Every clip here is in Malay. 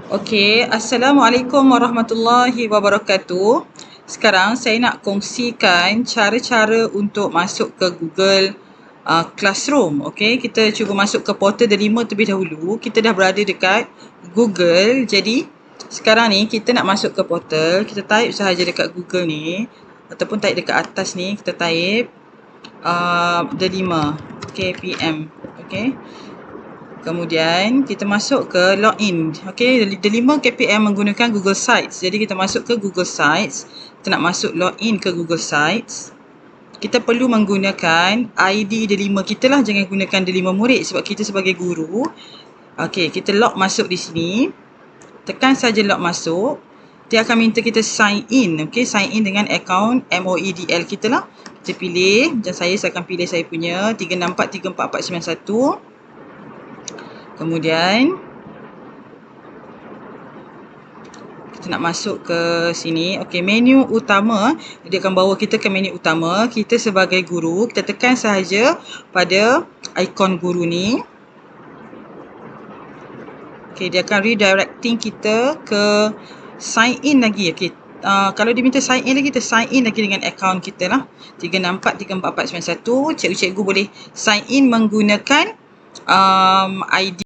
Okey, Assalamualaikum warahmatullahi wabarakatuh. Sekarang saya nak kongsikan cara-cara untuk masuk ke Google Classroom. Okey, kita cuba masuk ke portal Delima terlebih dahulu. Kita dah berada dekat Google. Jadi, sekarang ni kita nak masuk ke portal. Kita type sahaja dekat Google ni ataupun type dekat atas ni, kita type Delima KPM. Okey. Kemudian kita masuk ke login. Okey, Delima KPM menggunakan Google Sites. Jadi kita masuk ke Google Sites. Kita nak masuk login ke Google Sites. Kita perlu menggunakan ID Delima kita lah, jangan gunakan Delima Murid sebab kita sebagai guru. Okey, kita log masuk di sini. Tekan saja log masuk. Dia akan minta kita sign in. Okey, sign in dengan akaun MOEDL kita lah. Kita pilih, macam saya akan pilih saya punya 3643441. Kemudian kita nak masuk ke sini. Okey, menu utama. Dia akan bawa kita ke menu utama. Kita sebagai guru, kita tekan sahaja pada ikon guru ni. Okey, dia akan redirecting kita ke sign in lagi. Okey, kalau dia minta sign in lagi, kita sign in lagi dengan akaun kita lah. 3643441. Cikgu-cikgu boleh sign in menggunakan ID.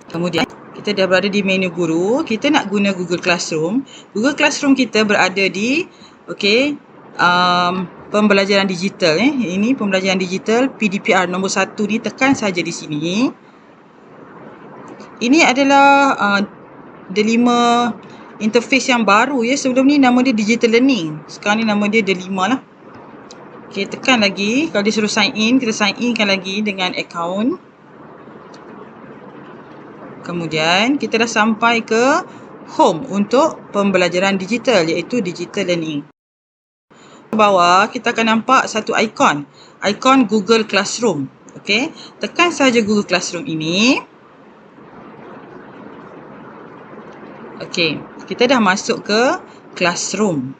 Kemudian kita dah berada di menu guru. Kita nak guna Google Classroom. Google Classroom kita berada di pembelajaran digital. Ini pembelajaran digital PDPR nombor 1 ni, tekan saja di sini. Ini adalah Delima interface yang baru ya. Sebelum ni nama dia Digital Learning. Sekarang ni nama dia Delima lah. Okey, tekan lagi. Kalau dia suruh sign in, kita sign in kan lagi dengan akaun. Kemudian kita dah sampai ke home untuk pembelajaran digital, iaitu Digital Learning. Di bawah kita akan nampak satu ikon Google Classroom. Okey, tekan saja Google Classroom ini. Okey, kita dah masuk ke Classroom.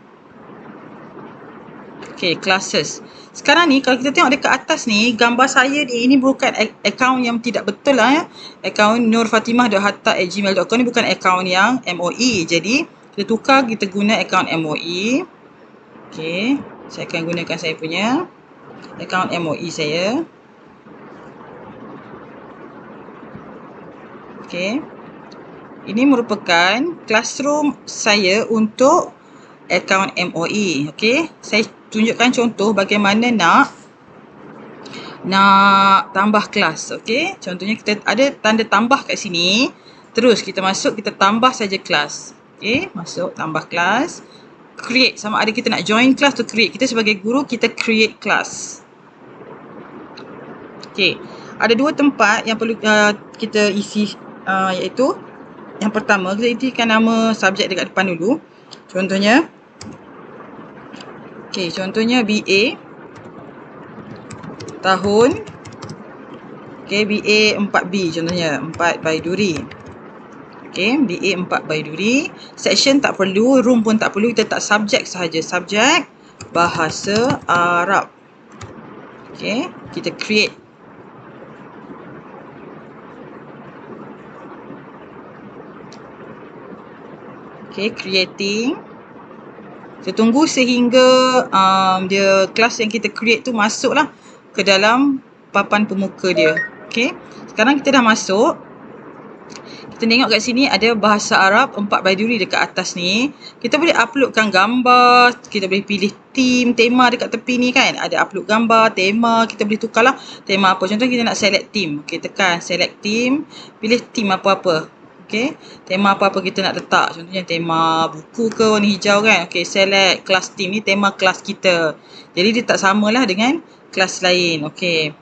Okey, classes. Sekarang ni kalau kita tengok dekat atas ni, gambar saya ni, ini bukan akaun yang tidak betul lah ya. Akaun nurfatimah.hatta@gmail.com ni bukan akaun yang MOE. Jadi, kita tukar, kita guna akaun MOE. Okey, saya akan gunakan saya punya akaun MOE saya. Okey. Ini merupakan classroom saya untuk akaun MOE. Okey, saya tunjukkan contoh bagaimana nak tambah kelas. Okey, contohnya kita ada tanda tambah kat sini. Terus kita masuk, kita tambah saja kelas. Okey, masuk tambah kelas. Create, sama ada kita nak join kelas atau create. Kita sebagai guru, kita create kelas. Okey, ada dua tempat yang perlu kita isi, iaitu yang pertama, kita isikan nama subjek dekat depan dulu. Contohnya BA tahun, BA 4B contohnya, 4 Baiduri. BA 4 Baiduri. Section tak perlu, room pun tak perlu, kita tak subjek sahaja, subjek bahasa Arab. Kita create. Creating. Kita tunggu sehingga dia kelas yang kita create tu masuklah ke dalam papan pemuka dia. Okey. Sekarang kita dah masuk. Kita tengok kat sini ada bahasa Arab 4 Baiduri dekat atas ni. Kita boleh uploadkan gambar, kita boleh pilih tema dekat tepi ni kan. Ada upload gambar, tema, kita boleh tukarlah tema apa. Contoh kita nak select theme. Okey, tekan select theme, pilih theme apa-apa. Okey, tema apa-apa kita nak letak. Contohnya tema buku ke warna hijau kan. Okey, select kelas team ni tema kelas kita. Jadi dia tak samalah dengan kelas lain. Okey.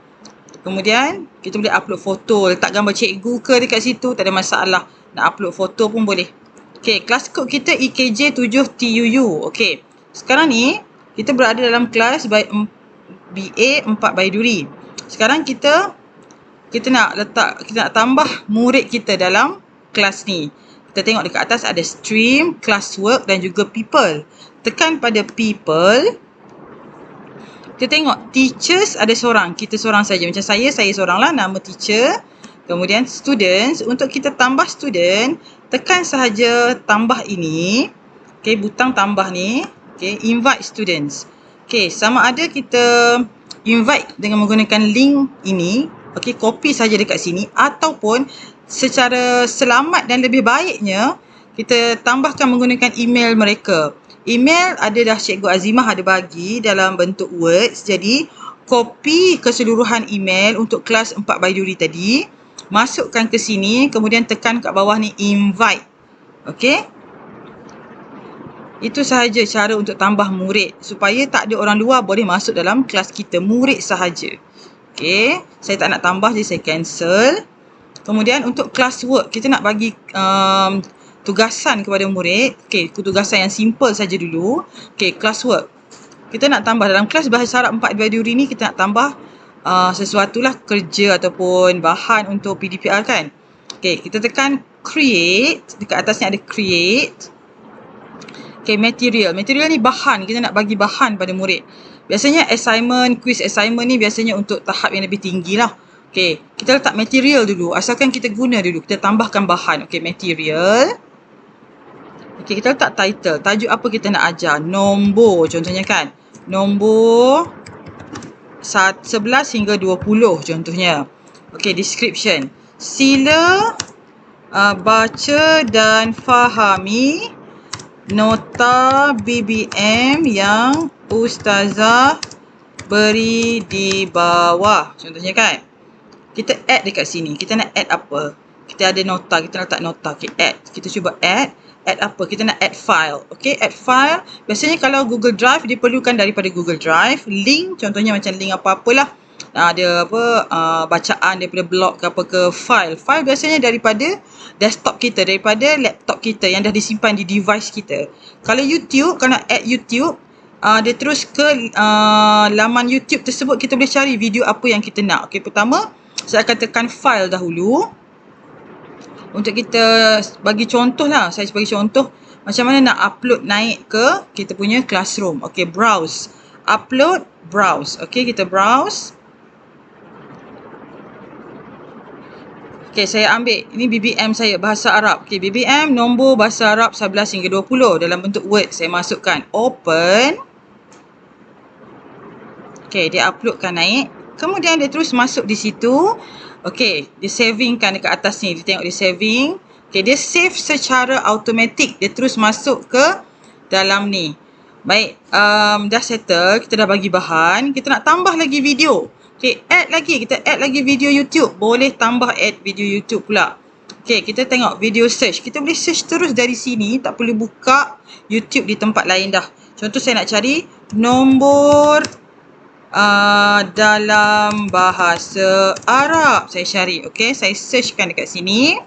Kemudian kita boleh upload foto, letak gambar cikgu ke dekat situ, tak ada masalah. Nak upload foto pun boleh. Okey, kelas kod kita EKJ 7TUU. Okey. Sekarang ni kita berada dalam kelas BA 4 Baiduri. Sekarang kita nak tambah murid kita dalam kelas ni. Kita tengok dekat atas ada stream, classwork dan juga people. Tekan pada people. Kita tengok teachers ada seorang, kita seorang saja. Macam saya seorang lah, nama teacher. Kemudian students, untuk kita tambah student, tekan sahaja tambah ini. Okay, butang tambah ni. Okay, invite students. Okay, sama ada kita invite dengan menggunakan link ini. Okay, copy saja dekat sini. Ataupun secara selamat dan lebih baiknya, kita tambahkan menggunakan email mereka. Email ada dah Cikgu Azimah ada bagi dalam bentuk words. Jadi, copy keseluruhan email untuk kelas 4 Baiduri tadi. Masukkan ke sini. Kemudian tekan kat bawah ni invite. Okey. Itu sahaja cara untuk tambah murid. Supaya tak ada orang luar boleh masuk dalam kelas kita. Murid sahaja. Okey. Saya tak nak tambah jadi saya cancel. Kemudian untuk classwork. Kita nak bagi tugasan kepada murid. Okey, tugasan yang simple saja dulu. Okey, classwork. Kita nak tambah dalam kelas Bahasa Arab 4 Baiduri ni, kita nak tambah sesuatulah kerja ataupun bahan untuk PDPR kan. Okey, kita tekan create. Dekat atas ni ada create. Okey, material. Material ni bahan. Kita nak bagi bahan pada murid. Biasanya assignment, quiz assignment ni biasanya untuk tahap yang lebih tinggi lah. Okey, kita letak material dulu. Asalkan kita guna dulu. Kita tambahkan bahan. Okey, material. Okey, kita letak title. Tajuk apa kita nak ajar? Nombor contohnya kan. Nombor 11 hingga 20 contohnya. Okey, description. Sila baca dan fahami nota BBM yang Ustazah beri di bawah. Contohnya kan. Kita add dekat sini. Kita nak add apa? Kita ada nota. Kita letak nota. Okey, add. Kita cuba add. Add apa? Kita nak add file. Okay, add file. Biasanya kalau Google Drive, diperlukan daripada Google Drive. Link, contohnya macam link apa-apalah. Ada apa, bacaan daripada blog ke apa ke, file. File biasanya daripada desktop kita, daripada laptop kita yang dah disimpan di device kita. Kalau YouTube, kalau nak add YouTube, dia terus ke laman YouTube tersebut, kita boleh cari video apa yang kita nak. Okay, pertama, saya akan tekan file dahulu. Untuk kita bagi contoh lah. Saya bagi contoh macam mana nak upload naik ke kita punya classroom. Okay, browse. Upload, browse. Okay, kita browse. Okay, saya ambil. Ini BBM saya, Bahasa Arab. Okay, BBM nombor Bahasa Arab 11 hingga 20 dalam bentuk word. Saya masukkan. Open. Okay, dia uploadkan naik. Kemudian dia terus masuk di situ. Okay, dia savingkan dekat atas ni. Dia tengok dia saving. Okay, dia save secara automatik. Dia terus masuk ke dalam ni. Baik, dah settle. Kita dah bagi bahan. Kita nak tambah lagi video. Okay, add lagi. Kita add lagi video YouTube. Boleh tambah add video YouTube pula. Okay, kita tengok video search. Kita boleh search terus dari sini. Tak perlu buka YouTube di tempat lain dah. Contoh saya nak cari nombor dalam bahasa Arab. Saya cari. Okay, saya searchkan dekat sini.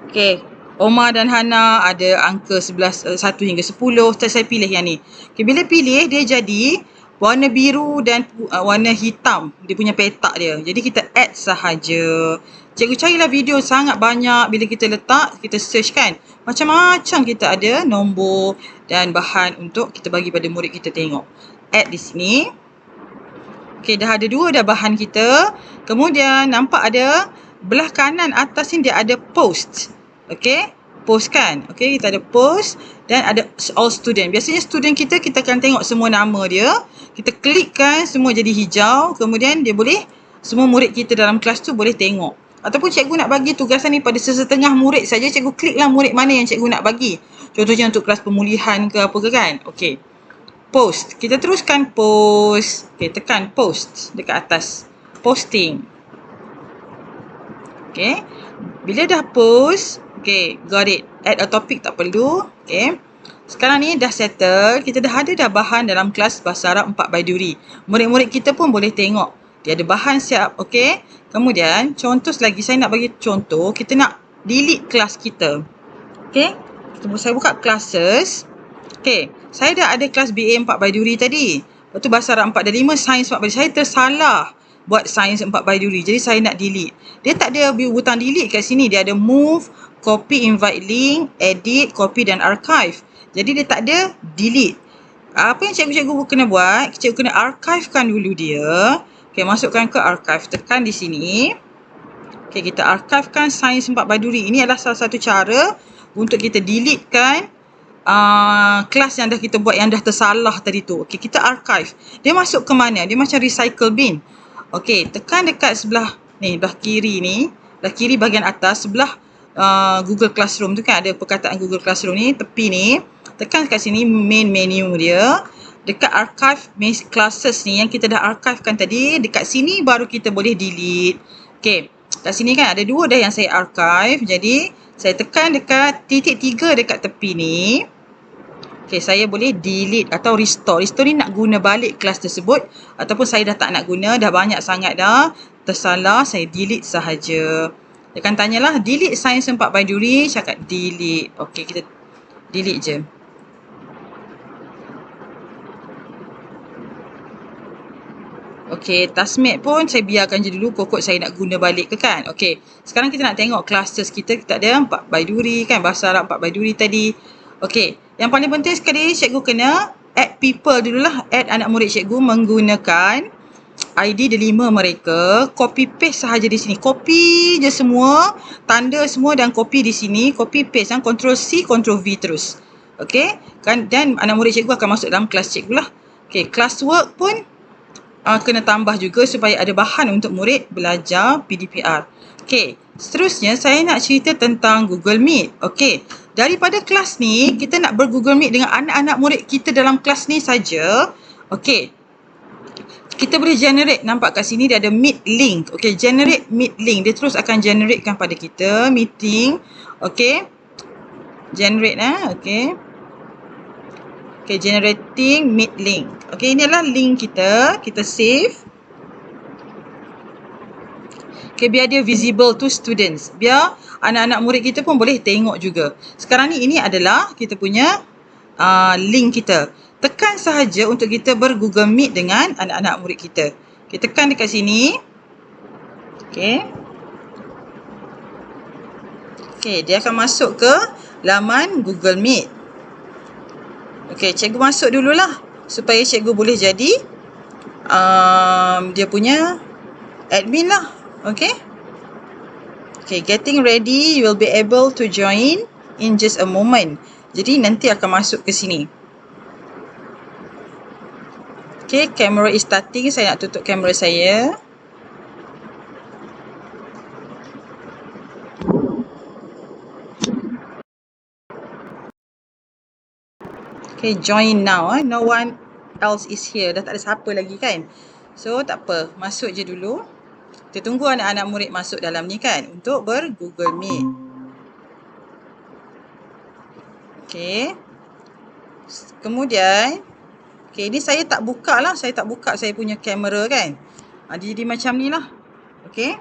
Okay, Omar dan Hana ada angka 1 hingga 10. Saya pilih yang ni. Okay, bila pilih dia jadi warna biru dan warna hitam. Dia punya petak dia. Jadi kita add sahaja. Cikgu carilah video sangat banyak. Bila kita letak, kita search kan. Macam-macam kita ada nombor dan bahan untuk kita bagi pada murid kita tengok. Add di sini. Okay, dah ada 2 dah bahan kita. Kemudian nampak ada belah kanan atas ni dia ada post. Okay, post kan. Okay, kita ada post dan ada all student. Biasanya student kita akan tengok semua nama dia. Kita klikkan semua jadi hijau. Kemudian dia boleh, semua murid kita dalam kelas tu boleh tengok. Ataupun cikgu nak bagi tugasan ni pada sesetengah murid saja, cikgu kliklah murid mana yang cikgu nak bagi. Contohnya untuk kelas pemulihan ke apa ke kan. Okey. Post. Kita teruskan post. Okey, tekan post dekat atas. Posting. Okey. Bila dah post, okey, got it. Add a topic tak perlu. Okey. Sekarang ni dah settle. Kita dah ada bahan dalam kelas Bahasa Arab 4 Baiduri. Murid-murid kita pun boleh tengok. Dia ada bahan siap. Okey. Kemudian, contoh lagi. Saya nak bagi contoh. Kita nak delete kelas kita. Okey. Saya buka classes. Okey. Saya dah ada kelas BA 4 Baiduri tadi. Lepas tu Bahasa Arab 4 dan 5, Sains 4 Baiduri. Saya tersalah buat Sains 4 Baiduri. Jadi, saya nak delete. Dia tak ada butang delete kat sini. Dia ada move, copy, invite link, edit, copy dan archive. Jadi, dia tak ada delete. Apa yang cikgu-cikgu kena buat, cikgu kena archivekan dulu dia. Okay, masukkan ke archive. Tekan di sini. Okay, kita archivekan Sains 4 Baiduri. Ini adalah salah satu cara untuk kita deletekan kelas yang dah kita buat yang dah tersalah tadi tu. Okay, kita archive. Dia masuk ke mana? Dia macam recycle bin. Okay, tekan dekat sebelah ni, belah kiri ni. Belah kiri bahagian atas, sebelah Google Classroom tu kan, ada perkataan Google Classroom ni, tepi ni. Tekan kat sini main menu dia. Dekat archive classes ni yang kita dah archivekan tadi, dekat sini baru kita boleh delete. Okay, kat sini kan ada dua dah yang saya archive. Jadi saya tekan dekat titik 3 dekat tepi ni. Okay, saya boleh delete atau restore. Restore ni nak guna balik kelas tersebut. Ataupun saya dah tak nak guna, dah banyak sangat dah tersalah, saya delete sahaja. Dia akan tanyalah, delete Sains 4 Baiduri, cakap delete. Okay, kita delete je. Okay, taskmate pun saya biarkan je dulu, pokok saya nak guna balik ke kan. Okay, sekarang kita nak tengok classes kita. Kita ada 4 Baiduri kan, bahasa Arab 4 Baiduri tadi. Okay, yang paling penting sekali cikgu kena add people dululah. Add anak murid cikgu menggunakan ID delima mereka. Copy paste sahaja di sini. Copy je semua, tanda semua dan copy di sini. Copy paste, Ctrl C, Ctrl V terus. Okay, kan, dan anak murid cikgu akan masuk dalam kelas cikgu lah. Okay, classwork pun kena tambah juga supaya ada bahan untuk murid belajar PDPR. Okey, seterusnya saya nak cerita tentang Google Meet. Okey, daripada kelas ni kita nak ber-Google Meet dengan anak-anak murid kita dalam kelas ni saja. Okey, kita boleh generate, nampak kat sini dia ada meet link. Okey, generate meet link. Dia terus akan generatekan pada kita meeting. Okey, generate okey. Okay, generating meet link. Okay, ini adalah link kita. Kita save. Okay, biar dia visible to students. Biar anak-anak murid kita pun boleh tengok juga. Sekarang ni, ini adalah kita punya link kita. Tekan sahaja untuk kita ber-Google Meet dengan anak-anak murid kita. Okay, tekan dekat sini. Okay. Okay, dia akan masuk ke laman Google Meet. Okey, cikgu masuk dululah supaya cikgu boleh jadi dia punya admin lah. Okey. Okey, getting ready, you will be able to join in just a moment. Jadi nanti akan masuk ke sini. Okey, camera is starting. Saya nak tutup kamera saya. Okay, join now. No one else is here. Dah tak ada siapa lagi kan. So, tak apa. Masuk je dulu. Kita tunggu anak-anak murid masuk dalam ni kan. Untuk ber-Google Meet. Okay. Kemudian. Okay, ni saya tak buka lah. Saya tak buka saya punya kamera kan. Dia jadi macam ni lah. Okay.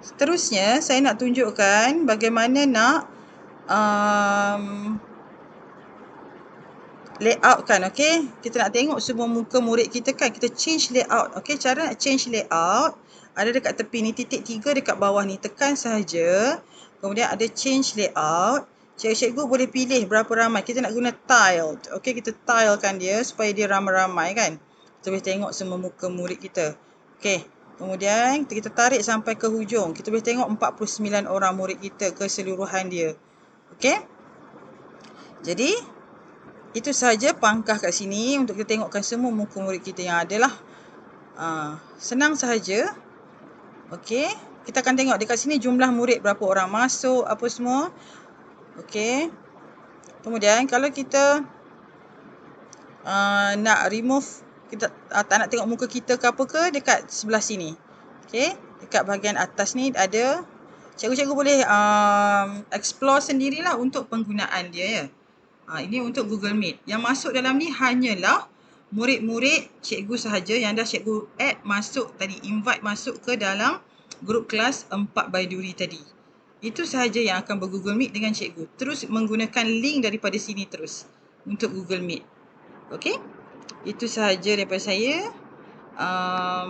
Seterusnya, saya nak tunjukkan bagaimana nak layout kan, okay. Kita nak tengok semua muka murid kita kan. Kita change layout, okay. Cara nak change layout, ada dekat tepi ni, titik 3 dekat bawah ni. Tekan sahaja. Kemudian ada change layout. Cikgu boleh pilih berapa ramai. Kita nak guna tiled, okay. Kita tilekan dia supaya dia ramai-ramai kan. Kita boleh tengok semua muka murid kita. Okay. Kemudian kita tarik sampai ke hujung. Kita boleh tengok 49 orang murid kita keseluruhan dia. Okey. Jadi, itu sahaja pangkah kat sini untuk kita tengokkan semua muka murid kita yang ada lah. Senang sahaja. Okey. Kita akan tengok dekat sini jumlah murid berapa orang masuk, apa semua. Okey. Kemudian kalau kita nak remove, kita tak nak tengok muka kita ke apa ke, dekat sebelah sini. Okey, dekat bahagian atas ni ada. Cikgu-cikgu boleh explore sendirilah untuk penggunaan dia ya. Ini untuk Google Meet. Yang masuk dalam ni hanyalah murid-murid cikgu sahaja yang dah cikgu add masuk tadi, invite masuk ke dalam grup kelas 4 Baiduri tadi. Itu sahaja yang akan ber-Google Meet dengan cikgu. Terus menggunakan link daripada sini terus untuk Google Meet. Okey? Itu sahaja daripada saya.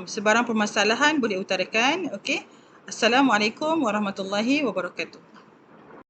Sebarang permasalahan boleh utarakan. Okey. Assalamualaikum warahmatullahi wabarakatuh.